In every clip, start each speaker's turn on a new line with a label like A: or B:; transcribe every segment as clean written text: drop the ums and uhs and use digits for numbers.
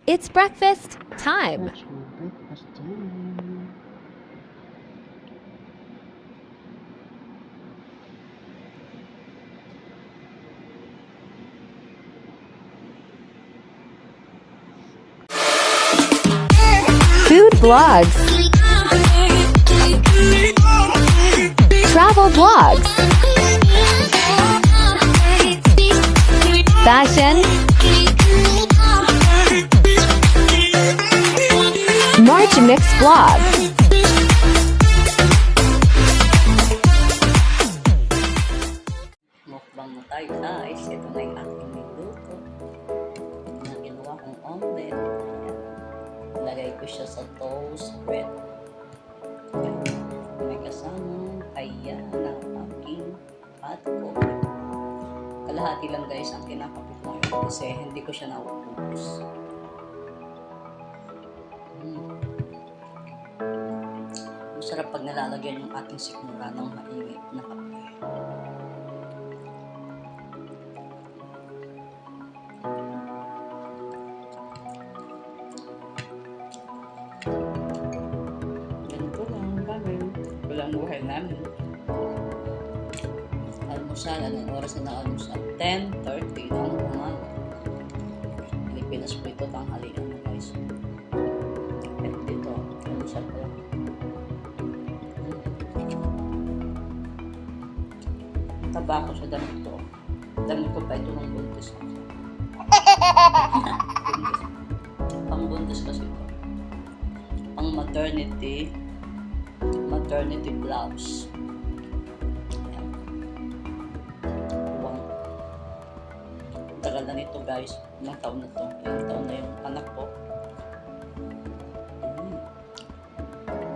A: It's breakfast time.
B: It's your breakfast time.
A: Food blogs. Travel blogs. Fashion. March Mix Vlog.
B: Mukbang na tayo guys. Ito na yung aking niluto. Na ginawa kong omelette. Ayan. Lagay ko siya sa toast bread. Ayan. May kasamang kaya ng aking hot coffee. Kalahati lang guys ang kinakapit ko ngayon kasi hindi ko siya nauubos. Masarap pag nalalagyan yung ating sikmura ng mainit na kape. Ganito lang kami. Walang buhay namin. Almusal, anong oras na almusal? 10:30 ng umaga. Pilipinas po ito, tanghalian na guys. Eh, dito, almusal ko lang. Taba ako sa damit ko. Damit ko pa ito ng buntis. Pang buntis kasi ito. Pang maternity blouse. Ayan. Wow. Tagal na nito guys. Ilang taon na to. Ilang taon na yung anak ko.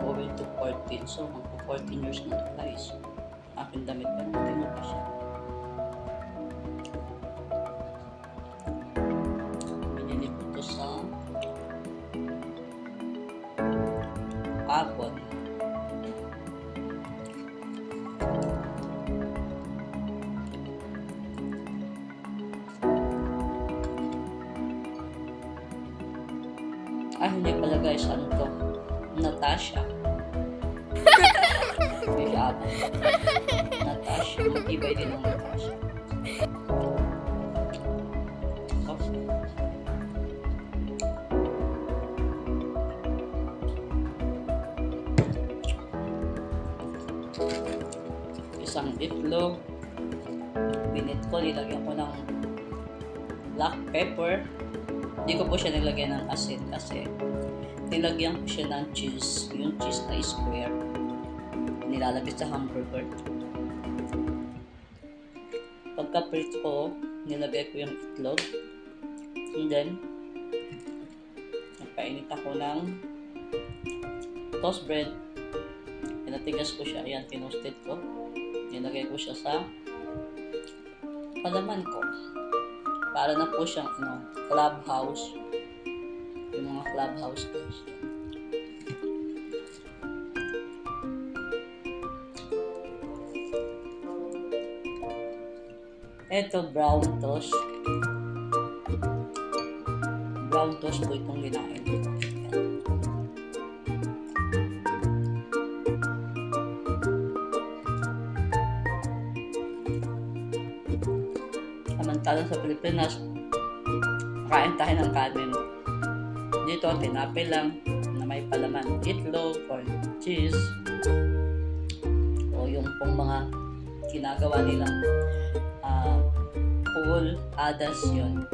B: Going to 14. So, magpo 14 years na to guys. Aking damit pa naman tinupa siya. Binili ko ito sa Avon. Hindi pala guys, ano to? Natasha. Hindi siya Avon. Natasha. Matibay din ang Natasha. Isang itlog. Binit ko, nilagyan ko ng black pepper. Hindi ko po siya nilagyan ng asin kasi nilagyan ko siya ng cheese. Yung cheese na square. Nilalagay sa hamburger. Pagka-prito ko, nilagay ko yung itlog. And then, nagpainit ako ng toast bread. Pinatigas ko siya. Ayan, tinosted ko. Nilagay ko siya sa palaman ko. Para na po siyang clubhouse. Yung mga clubhouse guys. Ito, brown toast. Brown toast po itong linain dito. Samantala sa Pilipinas, kain tayo ng kanin. Dito, tinapay lang na may palaman. Itlog or cheese. O yung pong mga ginagawa nilang pool, adas yun.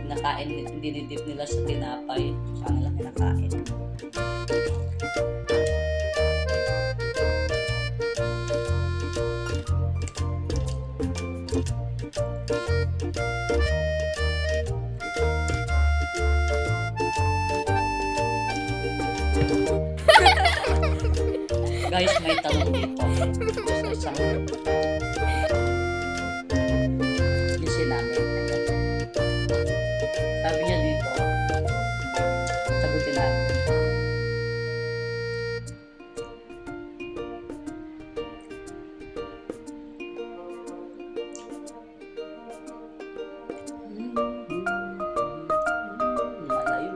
B: Kinakain, dinidip nila sa tinapay. Saan nila kinakain. Guys, may tanong dito. Sa isang lisi namin. Ayan. Sabi niya dito, sagutin natin. Malayo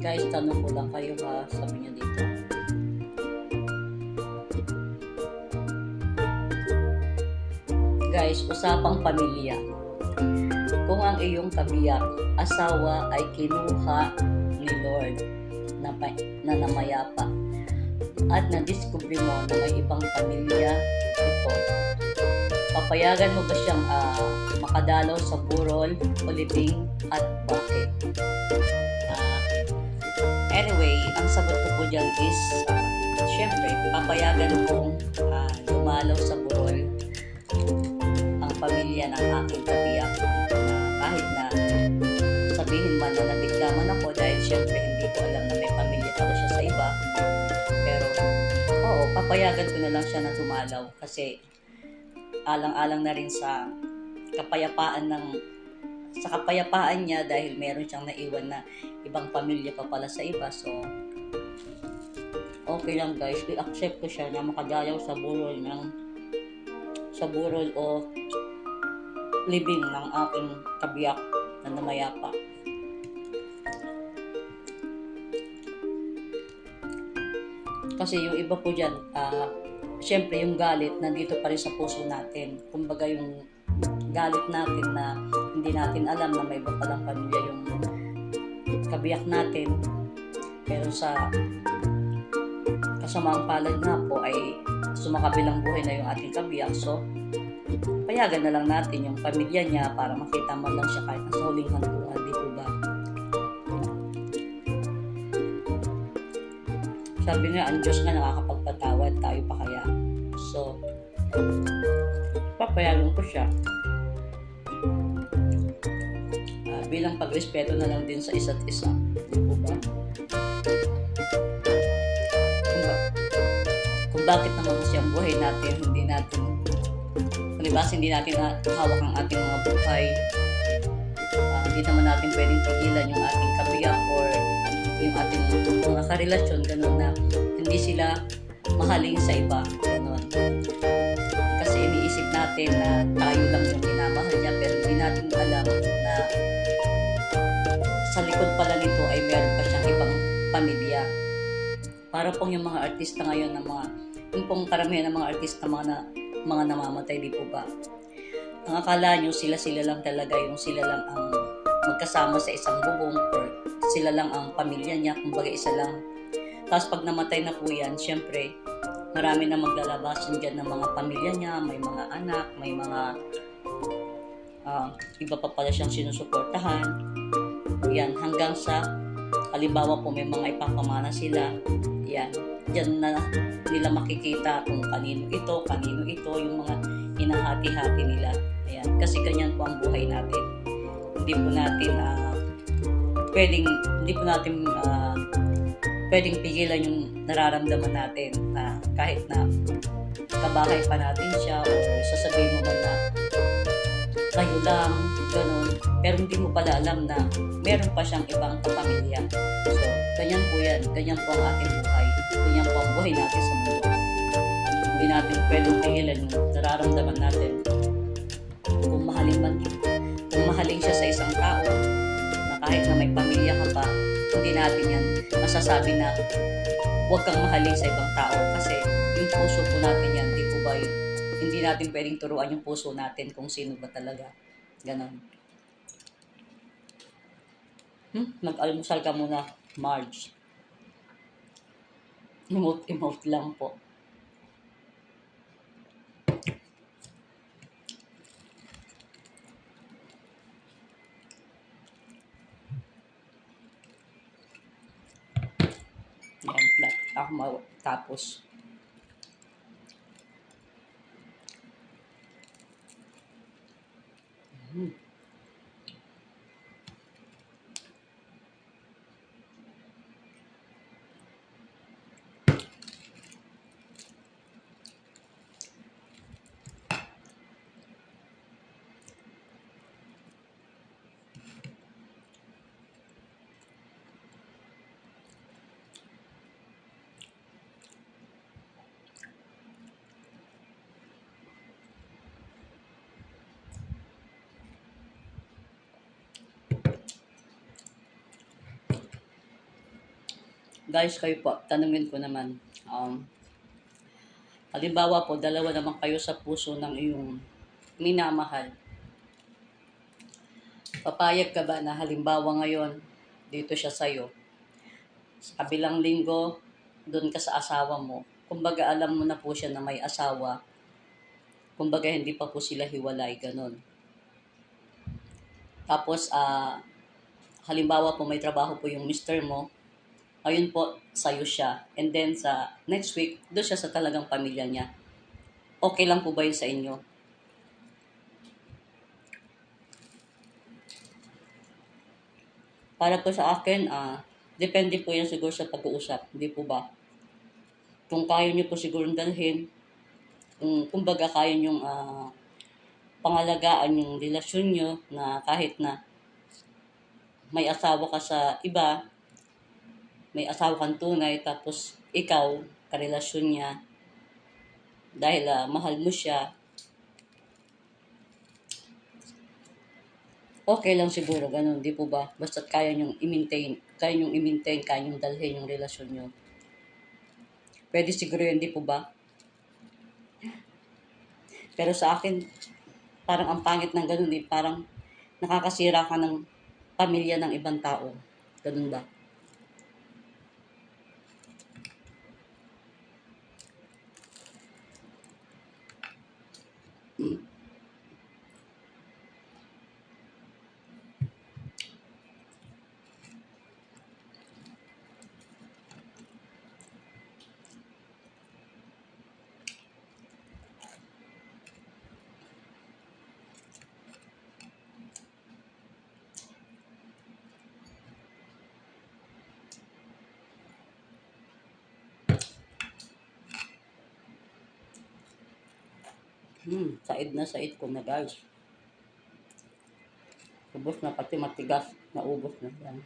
B: Guys, tanong ko lang kayo ha, sabi niya dito. Guys, usapang pamilya. Kung ang iyong kabiyak, asawa ay kinuha ni Lord na namayapa at nadiskubre mo na may ibang pamilya ito, papayagan mo ba siyang makadalaw sa burol o libing at bakit? Anyway, ang sagot ko po dyan is syempre, papayagan kong lumalaw sa burol ang pamilya ng aking kabiyak, kahit na sabihin man na nabiglaman ako dahil syempre hindi ko alam na may pamilya pala siya sa iba. Pero oo, papayagan ko na lang siya na dumalaw kasi alang-alang na rin sa kapayapaan niya dahil meron siyang naiwan na ibang pamilya pa pala sa iba. So okay lang guys, i-accept ko siya na makadalaw sa burol o living ng aking kabiyak na namayapa. Kasi yung iba po dyan, syempre yung galit nandito pa rin sa puso natin. Kumbaga yung galit natin na hindi natin alam na may iba palang pamilya yung kabiyak natin. Pero sa kasamaang palad nga po ay sumakabilang buhay na yung ating kabiyak. So, payagan na lang natin yung pamilya niya para makita man lang siya kahit nasa huling hantungan, di po ba? Sabi nga, ang Diyos nga nakakapagpatawad, tayo pa kaya. So, papayagan ko siya. Bilang pagrespeto na lang din sa isa't isa. Di po ba? Kung bakit naman kasi ang buhay natin, hindi natin hawak ang ating mga buhay. Hindi naman natin pwedeng pigilan yung ating kabiyak or yung ating mga karelasyon, gano'n na hindi sila mahalin sa iba, gano'n. Kasi iniisip natin na tayo lang yung minamahal niya, pero hindi natin alam na sa likod pala nito ay meron pa siyang ibang pamilya. Para pong yung mga artista ngayon yung pong karamihan ng mga artista mga namamatay, di po ba? Ang akala nyo sila lang talaga, yung sila lang ang magkasama sa isang bubong or sila lang ang pamilya niya, kumbaga isa lang. Tapos pag namatay na po yan, syempre marami na maglalabasan dyan ng mga pamilya niya, may mga anak, may mga iba pa pala siyang sinusuportahan. Yan, hanggang sa halimbawa po may mga ipapamana sila, yan, dyan na nila makikita kung kanino ito, yung mga hinahati-hati nila. Ayan, kasi ganyan po ang buhay natin. Hindi po natin pwedeng pigilan yung nararamdaman natin na kahit na kabahay pa natin siya o sasabihin mo man na kayo lang, ganun. Pero hindi mo pala alam na meron pa siyang ibang kapamilya. So, ganyan po yan. Ganyan po ang ating buhay. Ganyan po ang buhay natin sa mundo. Hindi natin pwedeng pigilan yung nararamdaman natin. Kung mahalin siya sa isang tao, na kahit na may pamilya ka pa, hindi natin yan masasabi na huwag kang mahalin sa ibang tao. Kasi yung puso po natin yan, di po ba yun? Hindi natin pwedeng turuan yung puso natin kung sino ba talaga. Ganon. Mag-almusal ka muna, Marge. Emote lang po. Yan, flat. Ako tapos. guys, kayo po, tanungin ko naman, halimbawa po, dalawa naman kayo sa puso ng iyong minamahal. Papayag ka ba na halimbawa ngayon, dito siya sa'yo, sa kabilang linggo, doon ka sa asawa mo, kumbaga alam mo na po siya na may asawa, kumbaga hindi pa po sila hiwalay, ganun. Tapos, halimbawa po may trabaho po yung mister mo, ayun po, sa'yo siya. And then sa next week, doon siya sa talagang pamilya niya. Okay lang po ba yun sa inyo? Para po sa akin, depende po yan siguro sa pag-uusap. Hindi po ba? Kung kaya nyo po siguro dalhin, kumbaga kaya nyo pangalagaan yung relasyon nyo na kahit na may asawa ka sa iba, may asawa kang tunay, tapos ikaw, karelasyon niya, dahil mahal mo siya, okay lang siguro, ganun, di po ba? Basta kaya nyong i-maintain, kaya nyong dalhin yung relasyon nyo. Pwede siguro yun, di po ba? Pero sa akin, parang ang pangit ng ganun, parang nakakasira ka ng pamilya ng ibang tao. Ganun ba? Said na said ko na guys. Ubos na pati matigas, naubos na yan.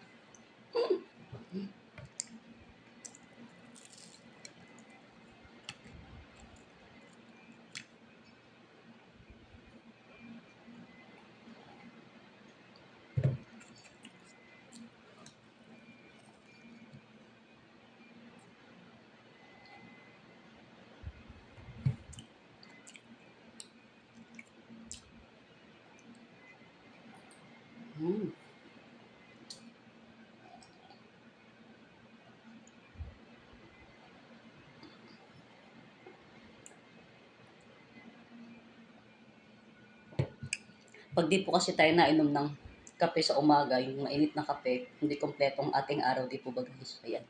B: Pag di po kasi tayo nainom ng kape sa umaga, yung mainit na kape, hindi kompletong ating araw, di po ba guys? Ayan.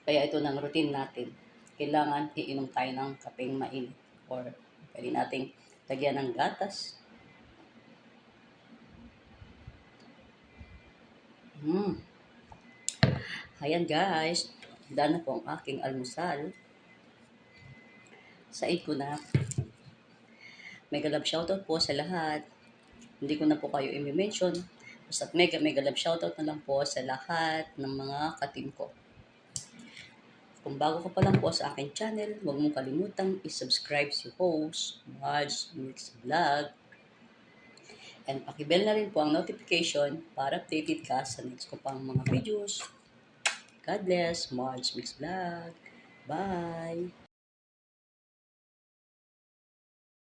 B: Kaya ito ng routine natin. Kailangan iinom tayo ng kapeng mainit. Or pwede nating lagyan ng gatas. Ayan guys. Handa na po ang aking almusal. Said ko na. Mega love shoutout po sa lahat. Hindi ko na po kayo i-mention. Basta mega love shoutout na lang po sa lahat ng mga ka-team ko. Kung bago ka pa lang po sa aking channel, huwag mong kalimutang i-subscribe si host, Marge Mix Vlog. And pakibell na rin po ang notification para updated ka sa next ko pang mga videos. God bless, Marge Mix Vlog. Bye!